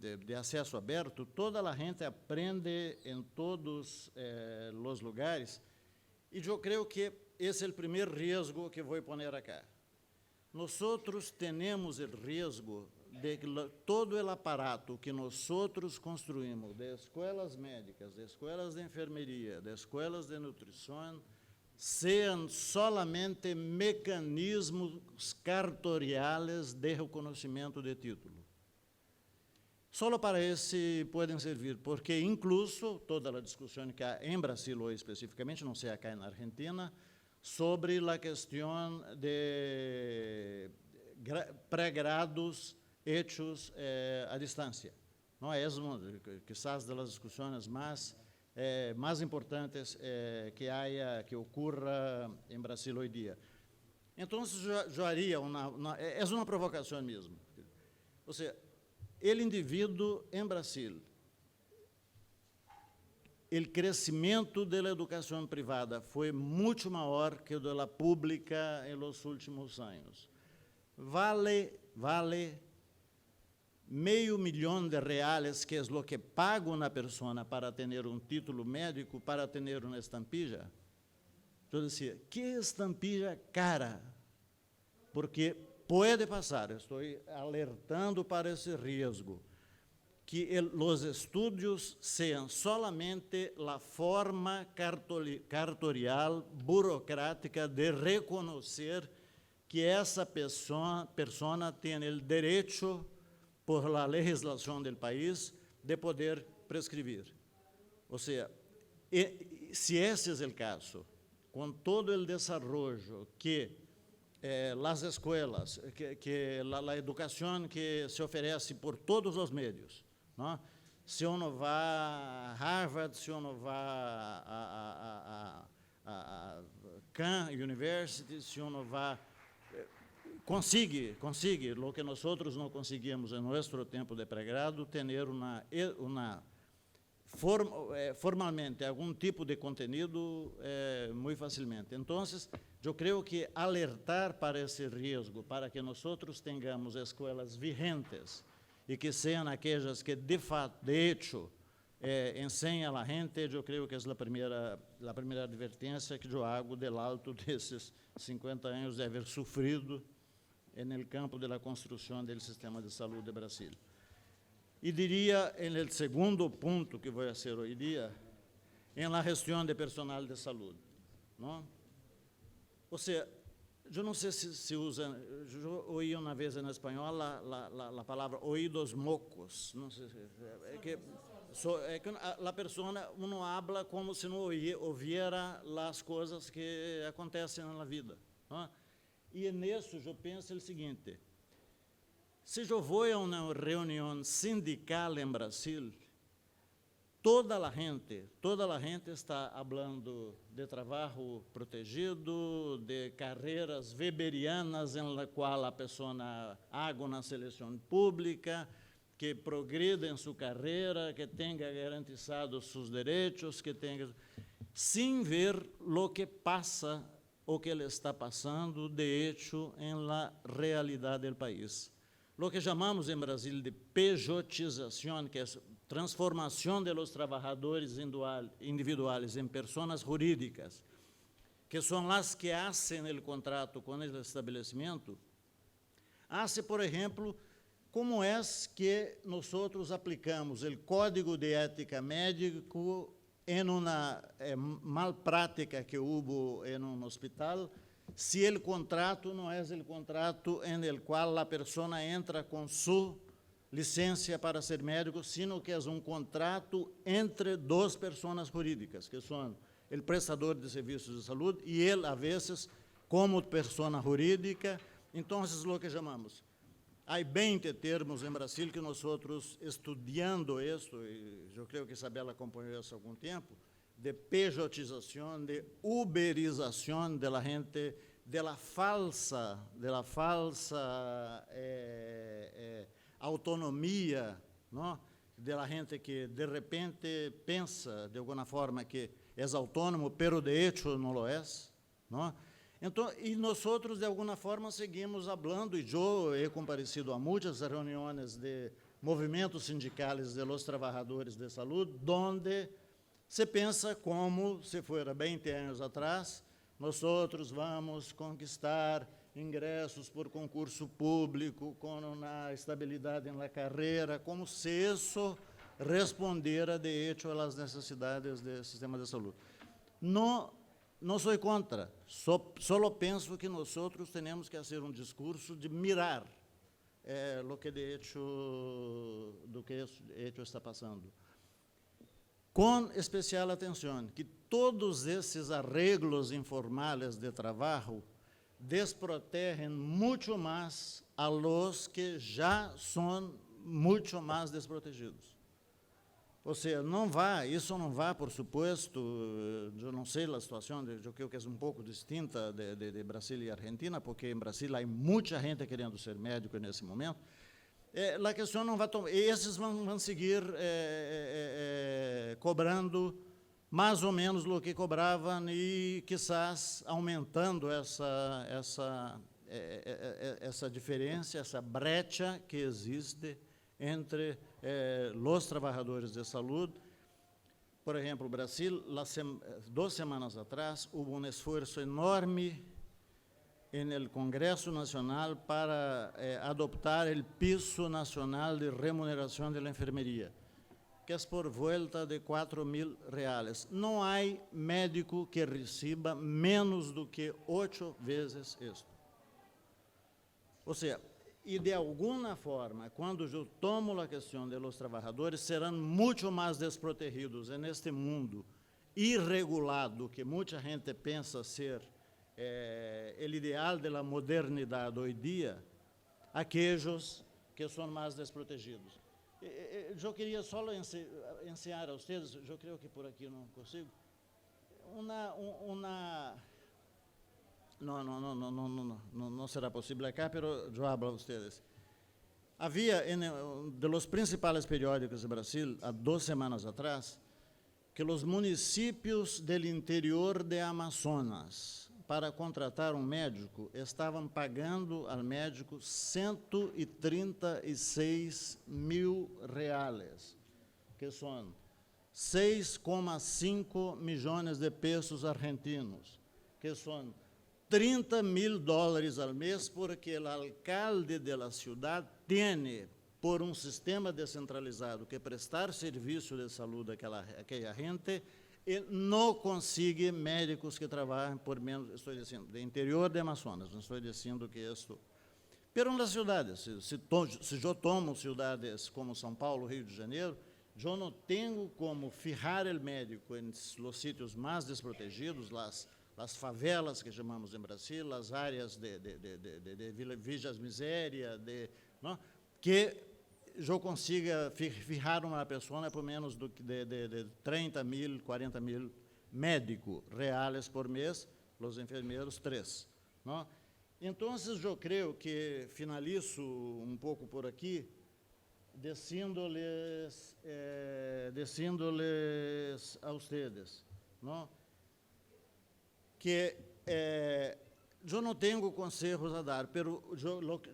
de acesso aberto, toda la gente aprende en todos los lugares. Y yo creo que ese es el primer riesgo que voy a poner acá. Nosotros tenemos el riesgo de que todo el aparato que nosotros construimos, de escuelas médicas, de escuelas de enfermería, de escuelas de nutrición, sean solamente mecanismos cartoriales de reconocimiento de título. Solo para esse podem servir, porque incluso toda a discussão que há em Brasil hoje especificamente, não sei acá na Argentina, sobre a questão de pré-grados hechos à distância. Não é uma, quizás, das discussões mais importantes que ocorra em Brasil hoje em dia. Então, eu haria é uma provocação mesmo. Ou seja, o indivíduo em Brasil, o crescimento da educação privada foi muito maior que o da pública em los últimos anos. Vale $500,000 que é o que paga uma pessoa para ter um título médico, para ter uma estampilla. Eu dizia, que estampilla cara? Porque pode passar, estou alertando para esse risco, que os estudos sejam solamente a forma cartorial, burocrática de reconhecer que essa pessoa tem o direito, por la legislação do país, de poder prescrever. Ou seja, se esse é o caso, com todo o desenvolvimento que as escolas, que a educação que se oferece por todos os meios, não? Se uno vai a Harvard, se uno vai a Khan University, se uno vai... Consigue o que nós não conseguimos em nosso tempo de pré-grado, ter formalmente algum tipo de conteúdo muito facilmente. Então, eu creio que alertar para esse risco, para que nós tenhamos escolas vigentes e que sejam aquelas que, de fato, de hecho, ensinam a gente, eu creio que é a primeira advertência que eu hago do alto desses 50 anos de haver sofrido no campo da construção do sistema de saúde de Brasil. E diria, no segundo ponto que vou fazer hoje dia, na gestão de personal de saúde. Não? Ou seja, eu não sei se usa, eu ouvi uma vez em espanhol a palavra oídos mocos. Não sei, que a pessoa não habla como se não ouviera as coisas que acontecem na vida. Não? E nisso eu penso o seguinte: se eu vou a uma reunião sindical em Brasil, toda a gente está falando de trabalho protegido, de carreiras weberianas em la qual a pessoa haga uma seleção pública, que progrida em sua carreira, que tenha garantizados seus direitos, sem ver o que passa, o que ele está passando, de hecho, em la realidade do país. Lo que chamamos em Brasil de pejotização, que é transformação de los trabalhadores individuais em pessoas jurídicas, que são as que hacen o contrato com o estabelecimento, hace, por exemplo, como é que nós aplicamos o Código de Ética Médico em uma mal prática que houve em um hospital, se o contrato não é o contrato em el qual a pessoa entra com sua licença para ser médico, sino que é um contrato entre duas pessoas jurídicas, que são o prestador de serviços de saúde e ele, a vezes, como pessoa jurídica. Então, é o que chamamos. Há 20 termos em Brasil que nós, estudando isso, e eu creio que Isabela acompanhou isso há algum tempo, de pejotização, de uberização da gente, da falsa autonomia, não? Da gente que, de repente, pensa, de alguma forma, que é autônomo, pero de hecho não lo é. Não? Então, e nós outros, de alguma forma, seguimos falando, e eu he comparecido a muitas reuniões de movimentos sindicais de los trabajadores de saúde, onde se pensa como se fora 20 anos atrás, nós outros vamos conquistar ingressos por concurso público, com uma estabilidade na carreira, como se isso respondera, de hecho, às necessidades do sistema de saúde. Não sou contra, só penso que nós outros temos que fazer um discurso de mirar o que de hecho está passando. Com especial atenção, que todos esses arreglos informais de trabalho desprotegem muito mais a los que já são muito mais desprotegidos. Ou seja, isso não vai, por supuesto, eu não sei a situação, eu creio que é um pouco distinta de Brasil e Argentina, porque em Brasil há muita gente querendo ser médico nesse momento. A questão não vai tomar, esses vão seguir cobrando mais ou menos o que cobravam e, quizás, aumentando essa diferença, essa brecha que existe entre os trabalhadores de saúde. Por exemplo, o Brasil, 2 semanas atrás, houve um esforço enorme no Congresso Nacional para adoptar o piso nacional de remuneração da enfermeria, que é por volta de R$4.000. Não há médico que receba menos do que 8 vezes isto. Ou seja, e de alguma forma, quando eu tomo a questão de los trabalhadores, serão muito mais desprotegidos neste mundo irregulado que muita gente pensa ser o ideal da modernidade hoje em dia, aqueles que são mais desprotegidos. Eu queria só ensinar a vocês, eu creio que por aqui não consigo, não será possível acá, mas eu hablo a vocês. Havia, de los principais periódicos do Brasil, há 2 semanas atrás, que os municípios do interior de Amazonas, para contratar um médico, estavam pagando ao médico R$136.000, que são 6,5 milhões de pesos argentinos, que são $30.000 ao mês, porque o alcalde da cidade tem, por um sistema descentralizado, que prestar serviço de saúde àquela gente, e não consegue médicos que trabalhem por menos, estou dizendo, do interior de Amazonas, não estou dizendo que isso. Mas nas cidades, se eu tomo cidades como São Paulo, Rio de Janeiro, eu não tenho como fijar o médico em los sítios mais desprotegidos, as favelas que chamamos em Brasil, as áreas de Villas Miséria, que eu consiga fijar uma pessoa por menos de 30.000, 40.000 médicos reais por mês, os enfermeiros 3. Não? Então, eu creio que finalizo um pouco por aqui, dizendo-lhes a vocês, não? Que eu não tenho conselhos a dar, mas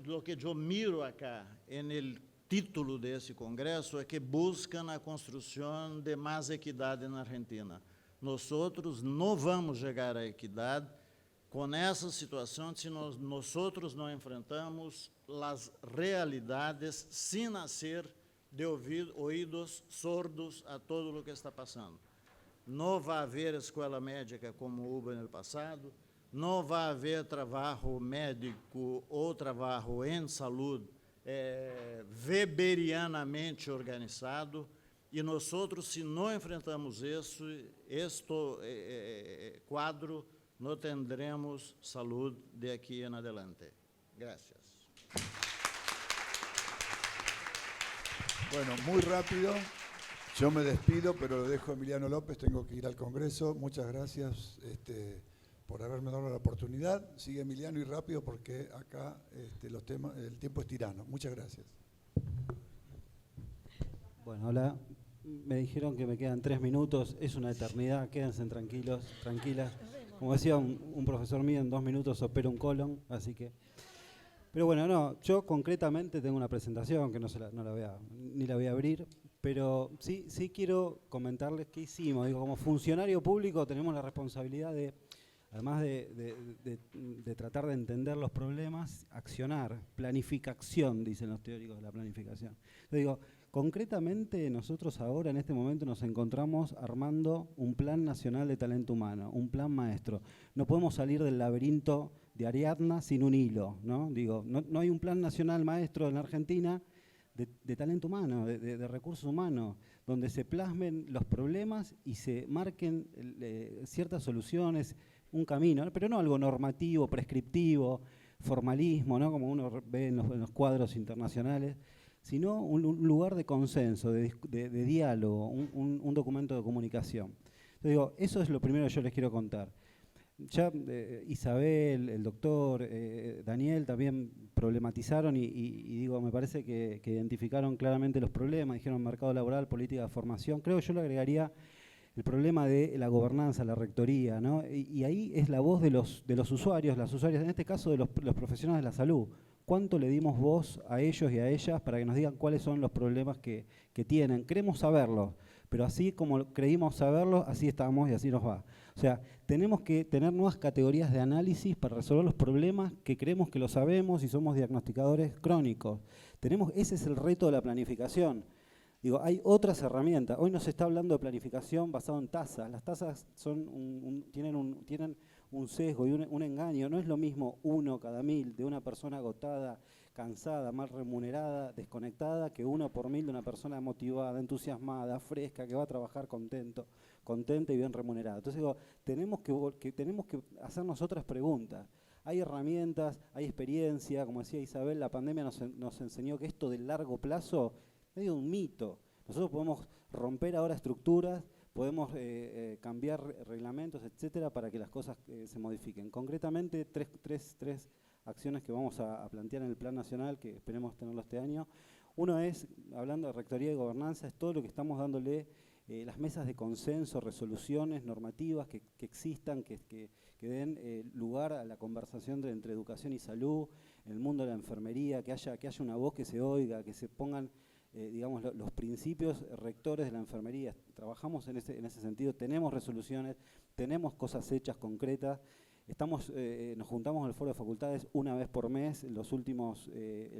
o que eu miro acá, no título desse congresso, é que buscam a construção de mais equidade na Argentina. Nós outros não vamos chegar à equidade com essa situação se nós não enfrentamos as realidades sem ser de ouvidos sordos a todo o que está passando. Não vai haver escola médica como houve no passado, não vai haver trabalho médico ou trabalho em saúde weberianamente organizado, e nós outros, se não enfrentamos este quadro, não teremos saúde de aqui em adelante. Gracias. Bueno, muy rápido. Yo me despido, pero lo dejo a Emiliano López, tengo que ir al Congreso. Muchas gracias por haberme dado la oportunidad. Sigue Emiliano y rápido porque acá el tiempo es tirano. Muchas gracias. Bueno, hola. Me dijeron que me quedan 3 minutos, es una eternidad, quédense tranquilos, tranquilas. Como decía un profesor mío, en 2 minutos opera un colon, así que... Pero bueno, no, yo concretamente tengo una presentación que no la voy a, ni la voy a abrir, pero sí quiero comentarles qué hicimos. Digo, como funcionario público tenemos la responsabilidad de, además de tratar de entender los problemas, accionar, planificación, dicen los teóricos de la planificación. Yo digo, concretamente nosotros ahora en este momento nos encontramos armando un plan nacional de talento humano, un plan maestro. No podemos salir del laberinto de Ariadna sin un hilo, ¿no? Digo, no hay un plan nacional maestro en la Argentina de talento humano, de recursos humanos, donde se plasmen los problemas y se marquen ciertas soluciones, un camino, ¿no? Pero no algo normativo, prescriptivo, formalismo, ¿no? Como uno ve en los cuadros internacionales, sino un lugar de consenso, de diálogo, un documento de comunicación. Entonces digo, eso es lo primero que yo les quiero contar. Ya Isabel, el doctor, Daniel también problematizaron y digo, me parece que identificaron claramente los problemas, dijeron mercado laboral, política de formación. Creo que yo le agregaría el problema de la gobernanza, la rectoría, ¿no? Y ahí es la voz de los usuarios, las usuarias, en este caso de los profesionales de la salud. ¿Cuánto le dimos voz a ellos y a ellas para que nos digan cuáles son los problemas que tienen? Queremos saberlos, pero así como creímos saberlos, así estamos y así nos va. O sea, tenemos que tener nuevas categorías de análisis para resolver los problemas que creemos que lo sabemos y somos diagnosticadores crónicos. Ese es el reto de la planificación. Digo, hay otras herramientas. Hoy no se está hablando de planificación basado en tasas. Las tasas tienen un sesgo y un engaño. No es lo mismo 1 cada 1000 de una persona agotada, cansada, mal remunerada, desconectada, que 1 por 1000 de una persona motivada, entusiasmada, fresca, que va a trabajar contenta y bien remunerada. Entonces digo, tenemos que hacernos otras preguntas. Hay herramientas, hay experiencia, como decía Isabel, la pandemia nos enseñó que esto del largo plazo es medio un mito. Nosotros podemos romper ahora estructuras, podemos cambiar reglamentos, etcétera, para que las cosas se modifiquen. Concretamente, tres acciones que vamos a plantear en el Plan Nacional, que esperemos tenerlo este año. Uno es, hablando de rectoría y gobernanza, es todo lo que estamos dándole las mesas de consenso, resoluciones normativas que existan, que den lugar a la conversación entre educación y salud, en el mundo de la enfermería, que haya una voz que se oiga, que se pongan digamos, los principios rectores de la enfermería. Trabajamos en ese sentido, tenemos resoluciones, tenemos cosas hechas concretas. Nos juntamos en el foro de facultades una vez por mes, el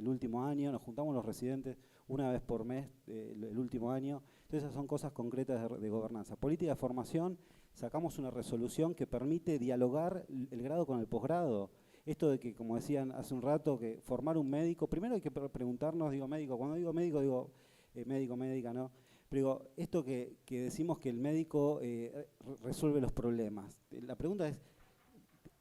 último año, nos juntamos los residentes una vez por mes el último año. Entonces esas son cosas concretas de gobernanza. Política de formación, sacamos una resolución que permite dialogar el grado con el posgrado. Esto de que, como decían hace un rato, que formar un médico, primero hay que preguntarnos, digo médico, cuando digo médico, digo médico, médica, ¿no? Pero digo, esto que decimos que el médico resuelve los problemas. La pregunta es,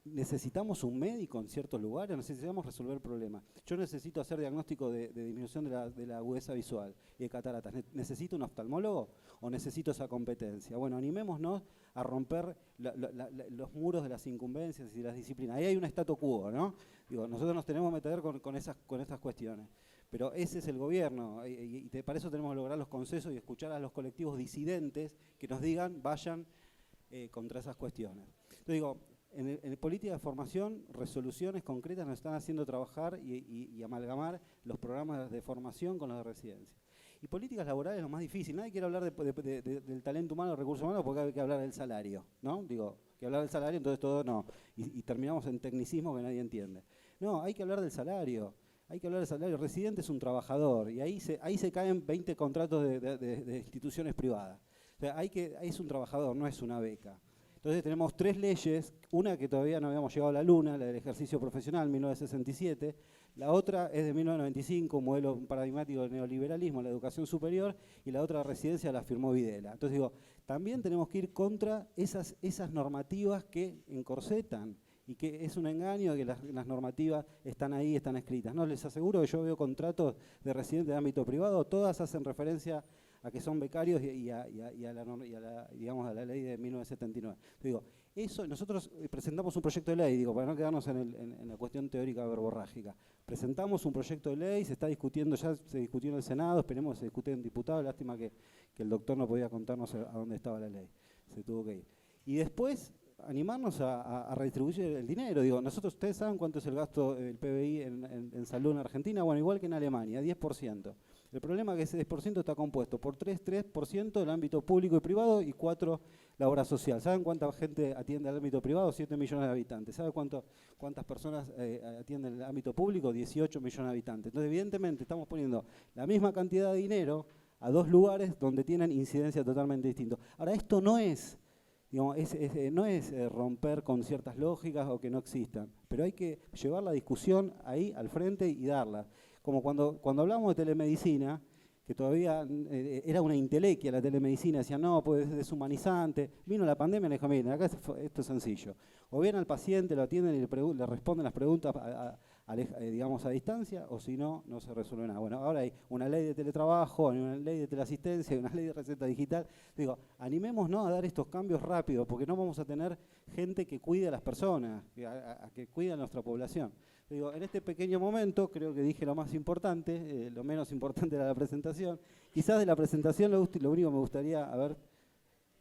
¿necesitamos un médico en ciertos lugares? ¿Necesitamos resolver problemas? Yo necesito hacer diagnóstico de disminución de la agudeza visual y de cataratas. ¿Necesito un oftalmólogo o necesito esa competencia? Bueno, animémonos a romper los muros de las incumbencias y las disciplinas. Ahí hay un statu quo, ¿no? Digo, nosotros nos tenemos que meter con estas cuestiones. Pero ese es el gobierno y para eso tenemos que lograr los consensos y escuchar a los colectivos disidentes que nos digan, vayan contra esas cuestiones. Entonces digo, en política de formación, resoluciones concretas nos están haciendo trabajar y amalgamar los programas de formación con los de residencia. Y políticas laborales es lo más difícil. Nadie quiere hablar del talento humano, de recursos humanos, porque hay que hablar del salario, ¿no? Digo, que hablar del salario, entonces todo no. Y terminamos en tecnicismo que nadie entiende. No, hay que hablar del salario. Hay que hablar del salario. Residente es un trabajador y ahí se caen 20 contratos de instituciones privadas. O sea, es un trabajador, no es una beca. Entonces tenemos 3 leyes, una que todavía no habíamos llegado a la luna, la del ejercicio profesional, 1967, la otra es de 1995, un modelo paradigmático del neoliberalismo, la educación superior, y la otra residencia la firmó Videla. Entonces digo, también tenemos que ir contra esas normativas que encorsetan, y que es un engaño que las normativas están ahí, están escritas. No, les aseguro que yo veo contratos de residentes de ámbito privado, todas hacen referencia a que son becarios y a la ley de 1979. Digo, nosotros presentamos un proyecto de ley, digo, para no quedarnos en la cuestión teórica verborrágica. Presentamos un proyecto de ley, se está discutiendo, ya se discutió en el Senado, esperemos que se discute en diputados, lástima que el doctor no podía contarnos a dónde estaba la ley, se tuvo que ir. Y después animarnos a redistribuir el dinero. Digo, ustedes saben cuánto es el gasto, el PBI en salud en Argentina, bueno, igual que en Alemania, 10%. El problema es que ese 10% está compuesto por 3% del ámbito público y privado y 4% la obra social. ¿Saben cuánta gente atiende al ámbito privado? 7 millones de habitantes. ¿Saben cuántas personas atienden el ámbito público? 18 millones de habitantes. Entonces, evidentemente, estamos poniendo la misma cantidad de dinero a dos lugares donde tienen incidencia totalmente distintas. Ahora, esto no es, digamos, no es romper con ciertas lógicas o que no existan, pero hay que llevar la discusión ahí al frente y darla. Como cuando hablamos de telemedicina, que todavía era una intelequia la telemedicina, decían, no, pues es deshumanizante. Vino la pandemia y le dijo, miren, acá esto es sencillo. O bien al paciente lo atienden y le responden las preguntas digamos, a distancia, o si no, no se resuelve nada. Bueno, ahora hay una ley de teletrabajo, hay una ley de teleasistencia, hay una ley de receta digital. Digo, animémonos a dar estos cambios rápidos, porque no vamos a tener gente que cuide a las personas, que cuide a nuestra población. Digo, en este pequeño momento creo que dije lo más importante, lo menos importante era la presentación. Quizás de la presentación lo único que me gustaría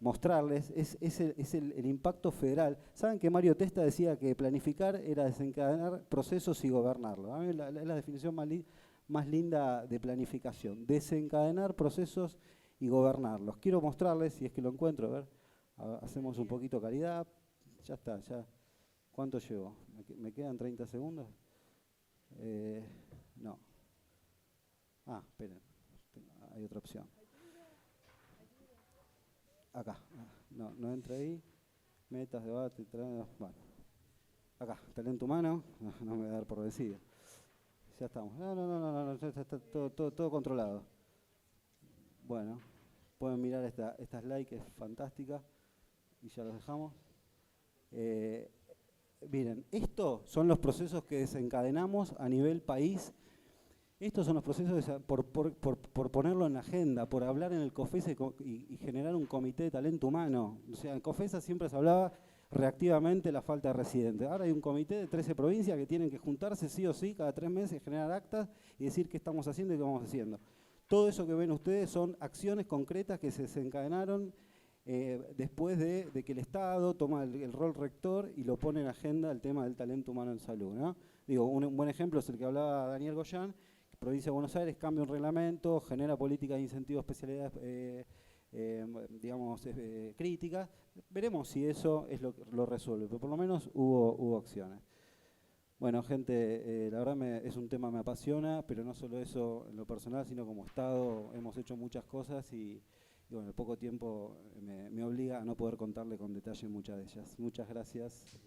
mostrarles es el impacto federal. Saben que Mario Testa decía que planificar era desencadenar procesos y gobernarlos. A mí es la definición más linda de planificación, desencadenar procesos y gobernarlos. Quiero mostrarles, si es que lo encuentro, a ver, hacemos un poquito calidad, ya está, ya. ¿Cuánto llevo? ¿Me quedan 30 segundos? No. Ah, esperen, hay otra opción. Acá, no entra ahí. Metas, debate, bueno. Acá, talento humano, no me voy a dar por vencido. Ya estamos. No, ya está todo controlado. Bueno, pueden mirar esta slide que es fantástica y ya los dejamos. Miren, estos son los procesos que desencadenamos a nivel país. Estos son los procesos por ponerlo en la agenda, por hablar en el COFESA y generar un comité de talento humano. O sea, en COFESA siempre se hablaba reactivamente de la falta de residentes. Ahora hay un comité de 13 provincias que tienen que juntarse sí o sí cada 3 meses, generar actas y decir qué estamos haciendo y qué vamos haciendo. Todo eso que ven ustedes son acciones concretas que se desencadenaron después de que el Estado toma el rol rector y lo pone en agenda el tema del talento humano en salud, ¿no? Digo, un buen ejemplo es el que hablaba Daniel Goyán. Provincia de Buenos Aires cambia un reglamento, genera políticas de incentivos, especialidades, digamos, críticas. Veremos si eso es lo resuelve, pero por lo menos hubo acciones. Bueno, gente, la verdad es un tema que me apasiona, pero no solo eso en lo personal, sino como Estado hemos hecho muchas cosas y bueno, el poco tiempo me obliga a no poder contarle con detalle muchas de ellas. Muchas gracias.